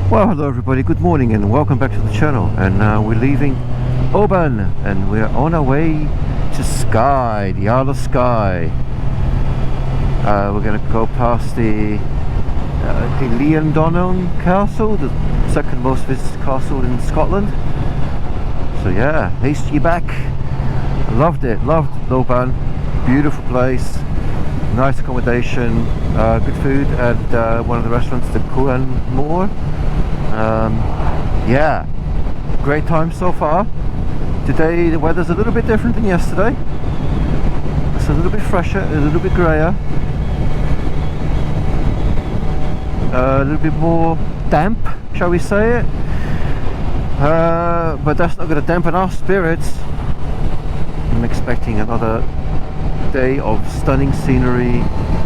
Well, hello everybody, good morning and welcome back to the channel. And now we're leaving Oban and we're on our way to Skye, the Isle of Skye. We're going to go past the Eilean Donan Castle, the second most visited castle in Scotland. So yeah, nice to be back. Loved it, loved Oban, beautiful place, nice accommodation, good food at one of the restaurants, the Quiraing View. Yeah, great time so far. Today the weather's a little bit different than yesterday. It's a little bit fresher, a little bit grayer, a little bit more damp, shall we say it, but that's not going to dampen our spirits. I'm expecting another day of stunning scenery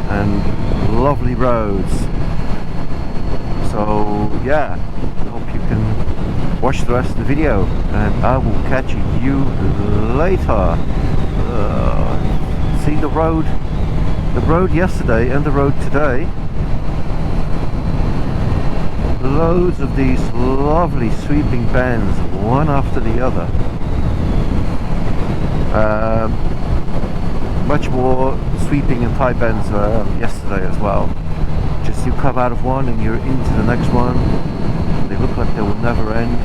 and lovely roads. So yeah, I hope you can watch the rest of the video and I will catch you later. See the road yesterday and the road today. Loads of these lovely sweeping bends, one after the other. Much more sweeping and tight bends yesterday as well. Just you come out of one and you're into the next one. They look like they will never end.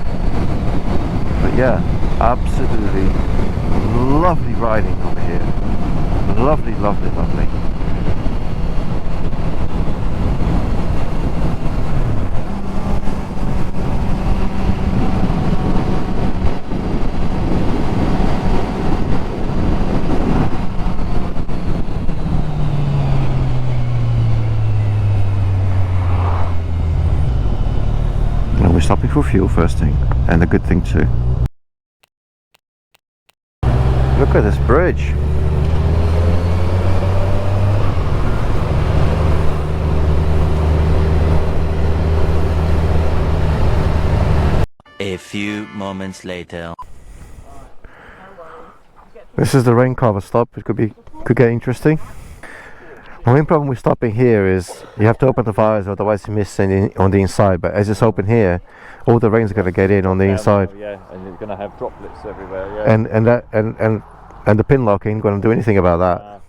But yeah, absolutely lovely riding over here. Lovely, lovely, lovely. We're stopping for fuel first thing, and a good thing too. Look at this bridge. A few moments later. This is the rain cover stop. It could get interesting. The main problem with stopping here is you have to open the visors, otherwise you miss any on the inside. But as it's open here, all the rain's going to get in on the inside. Yeah, and you're going to have droplets everywhere. Yeah. And the pin lock ain't going to do anything about that.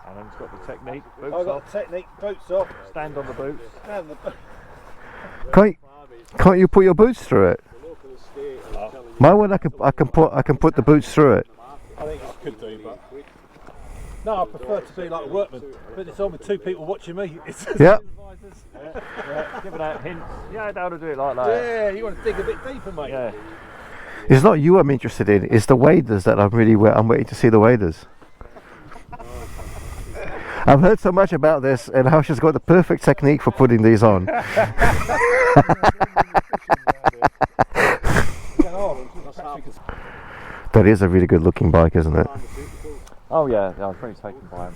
And then it's got the technique. Boots I've got off. the technique. Boots off. Stand on the boots. Stand the Can't you put your boots through it? My one, I can put the boots through it. I think I could do, but no, I prefer to be like a workman. But it's on with two people watching me. It's Yep. Giving out hints. Yeah, how to do it like that. Yeah, you want to dig a bit deeper, mate. Yeah. It's not you I'm interested in. It's the waders that I'm waiting to see the waders. I've heard so much about this and how she's got the perfect technique for putting these on. That is a really good looking bike, isn't it? Oh yeah, I was pretty taken by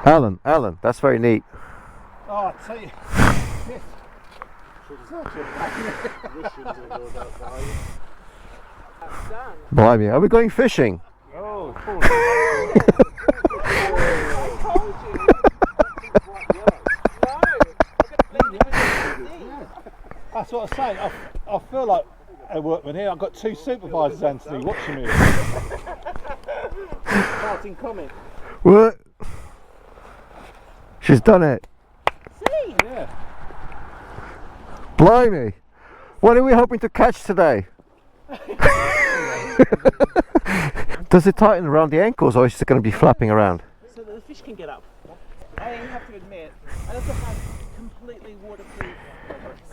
him. Alan, that's very neat. Oh, I tell you. Blimey, are we going fishing? Oh, That's what I'm saying. I feel like a workman here. I've got two supervisors, Anthony, watching me. Parting comment. What? She's done it. See? Yeah. Blimey. What are we hoping to catch today? Does it tighten around the ankles or is it going to be flapping around? So that the fish can get up. I have to admit, I also have completely waterproof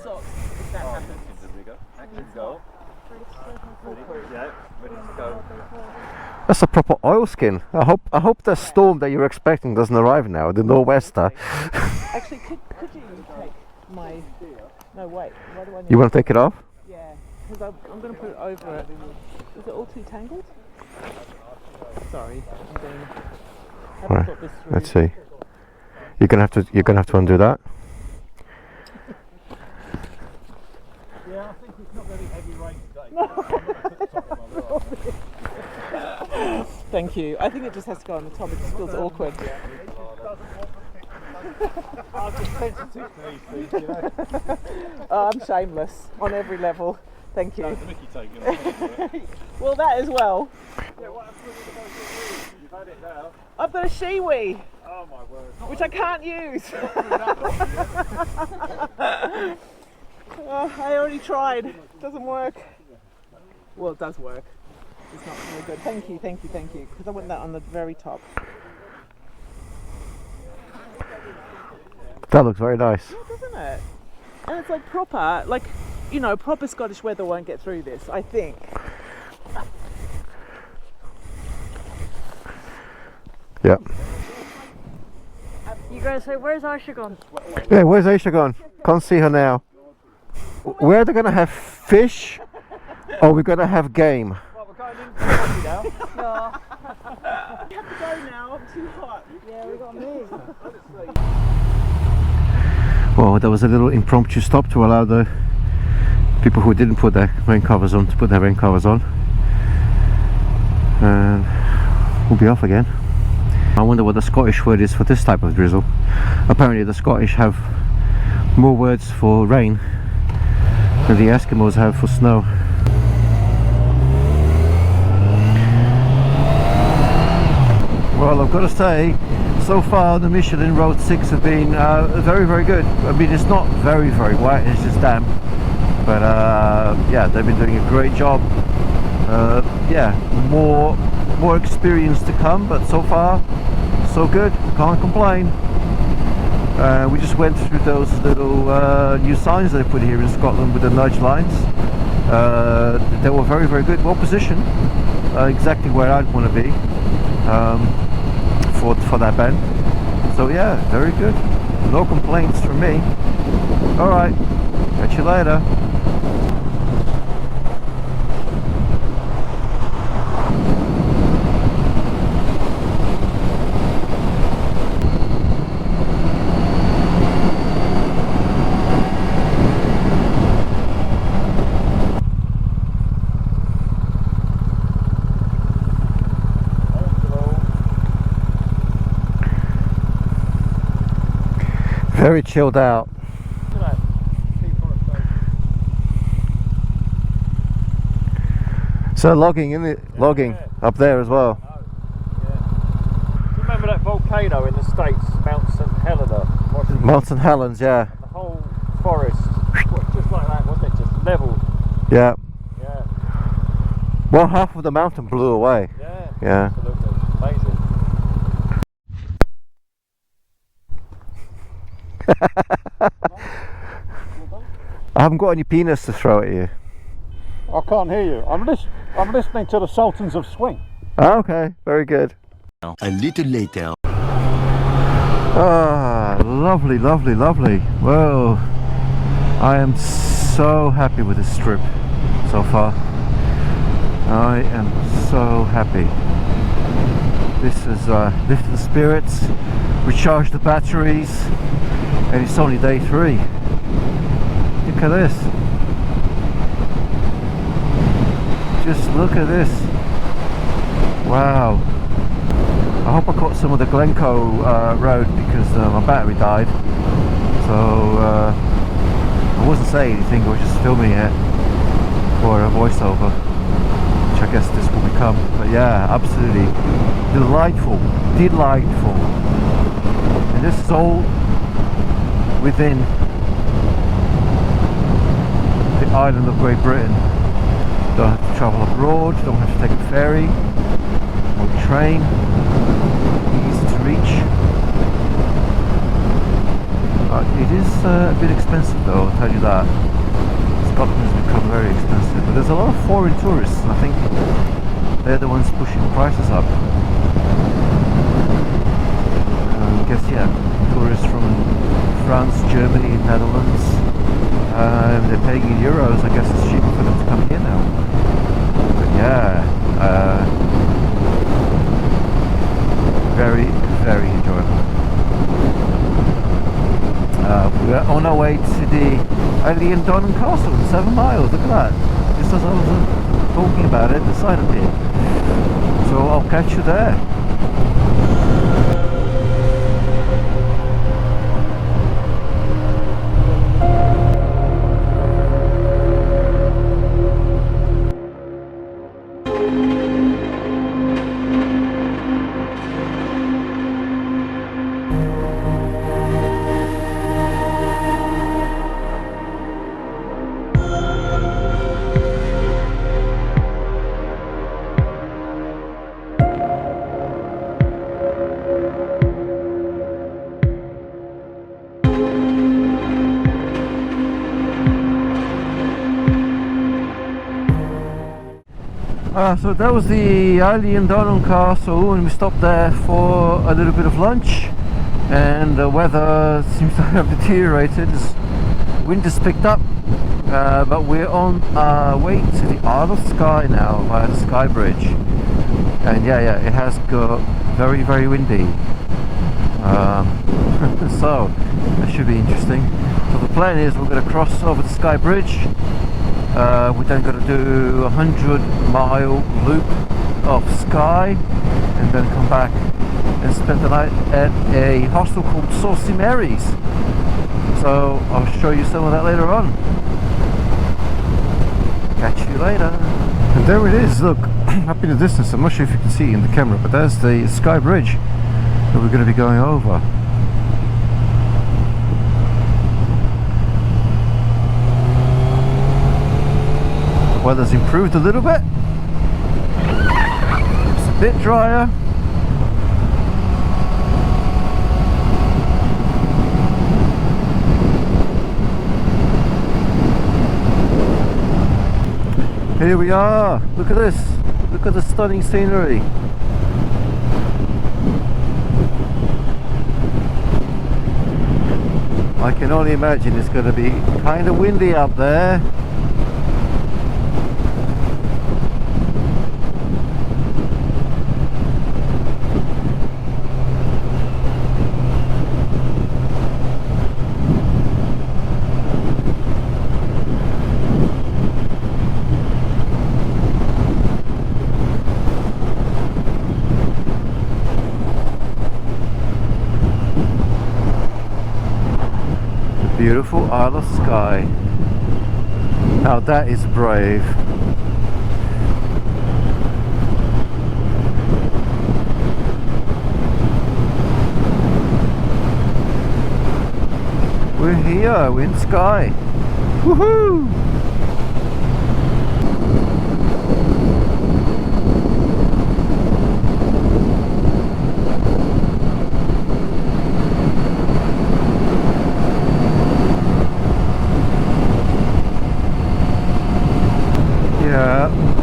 socks if that happens. Action, go. Yeah, ready to go. That's a proper oilskin. I hope the storm that you're expecting doesn't arrive now, the nor'wester. Actually, could you take my... No, wait. Why do I need... You want to take it off? Yeah, because I'm going to put it over it. Is it all too tangled? Sorry, I'm being... Right, let's see. You're gonna have to undo that. Yeah, I think it's not very heavy rain today. Thank you. I think it just has to go on the top. It just feels awkward. I'm just sensitive to these things, you know. Oh, I'm shameless on every level. Thank you. That's the Mickey taking it. Well, that as well. Yeah, what happened with the motor? You've had it now. I've got a Shiwi, Oh my word. which I can't use. Oh, I already tried. Doesn't work. Well, it does work. It's not very good. Thank you, thank you, thank you. Because I want that on the very top. That looks very nice. Yeah, doesn't it? And it's like proper, like, you know, proper Scottish weather won't get through this, I think. Yep. You guys say, where's Aisha gone? Yeah, where's Aisha gone? Can't see her now. Where they're gonna have fish, or we're gonna have game? Well, we're going into the coffee now. No. We have to go now, I'm too hot. Yeah, we got me. Well, there was a little impromptu stop to allow the people who didn't put their rain covers on to put their rain covers on, and we'll be off again. I wonder what the Scottish word is for this type of drizzle. Apparently the Scottish have more words for rain than the Eskimos have for snow. Well, I've got to say, so far the Michelin Road 6 have been very, very good. I mean, it's not very, very wet, it's just damp. But yeah, they've been doing a great job. Yeah, more experience to come, but so far, so good. Can't complain. We just went through those little new signs they put here in Scotland with the nudge lines. They were very, very good, well positioned, exactly where I'd want to be for that bend. So yeah, very good. No complaints from me. All right, catch you later. Very chilled out. So logging, isn't it? Yeah, logging up there as well. Yeah. Do you remember that volcano in the States, Mount St. Helena? Mount St. Helens, yeah. The whole forest, just like that, wasn't it? Just level. Yeah. Yeah. Well, half of the mountain blew away. Yeah. Yeah. Absolutely. Amazing. I haven't got any peanuts to throw at you. I can't hear you. I'm listening to the Sultans of Swing. Oh, okay, very good. A little later. Ah, lovely, lovely, lovely. Whoa, I am so happy with this trip so far. I am so happy. This has lifted the spirits, recharged the batteries, and it's only day 3. Look at this. Just look at this. Wow. I hope I caught some of the Glencoe road because my battery died. So I wasn't saying anything, I was just filming it for a voiceover, which I guess this will become. But yeah, absolutely delightful, delightful. And this is all within the island of Great Britain. Don't have to travel abroad, don't have to take a ferry or train, easy to reach. It is a bit expensive though, I'll tell you that. Scotland has become very expensive, but there's a lot of foreign tourists and I think they're the ones pushing the prices up. I guess, yeah, tourists from France, Germany, Netherlands, they're paying in euros. I guess it's cheaper for them to come here now. But yeah, very, very enjoyable. We're on our way to the Eilean Donan Castle in 7 miles. Look at that. Just as I was talking about it, the side appeared. So I'll catch you there. So that was the Eilean Donan Castle, and we stopped there for a little bit of lunch, and the weather seems to have deteriorated. The wind has picked up, but we're on our way to the Isle of Skye now via the Skye Bridge, and yeah, it has got very, very windy. So that should be interesting. So the plan is we're going to cross over the Skye Bridge. We're then going to do a 100-mile loop of Skye, and then come back and spend the night at a hostel called Saucy Mary's. So I'll show you some of that later on. Catch you later. And there it is, look, up in the distance. I'm not sure if you can see in the camera, but there's the Skye Bridge that we're going to be going over. The weather's improved a little bit. It's a bit drier. Here we are. Look at this. Look at the stunning scenery. I can only imagine it's going to be kind of windy up there. Beautiful Isle of Skye. Now that is brave. We're here, we're in Skye. Woohoo!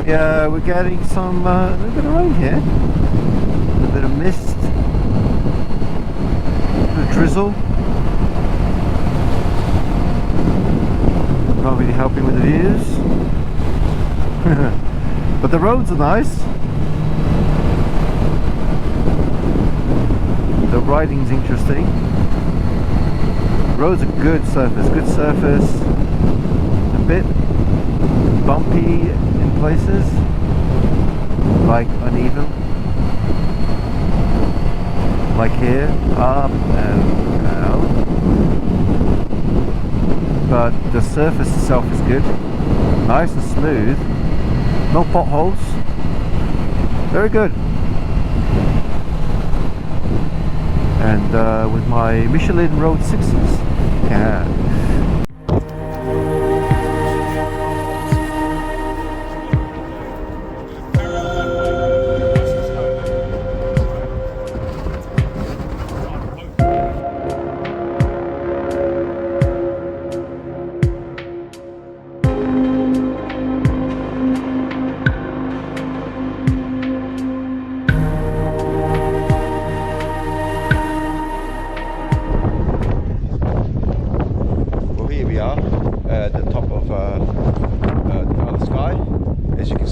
Yeah, we're getting some a little bit of rain here, a bit of mist, a bit of drizzle. Not really helping with the views, but the roads are nice. The riding's interesting. Roads are good surface, a bit bumpy in places, like uneven, like here, up and down, but the surface itself is good, nice and smooth, no potholes, very good. And with my Michelin Road 6s, yeah.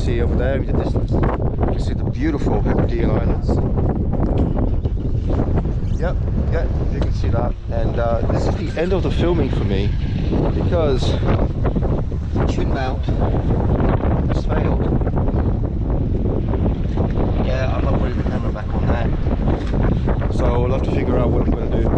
Over there in the distance, you can see the beautiful Hebridean Islands. Yep, you can see that. And this is the end of the filming for me because ChinMount has failed. Yeah, I'm not putting the camera back on that. So we'll have to figure out what I'm going to do.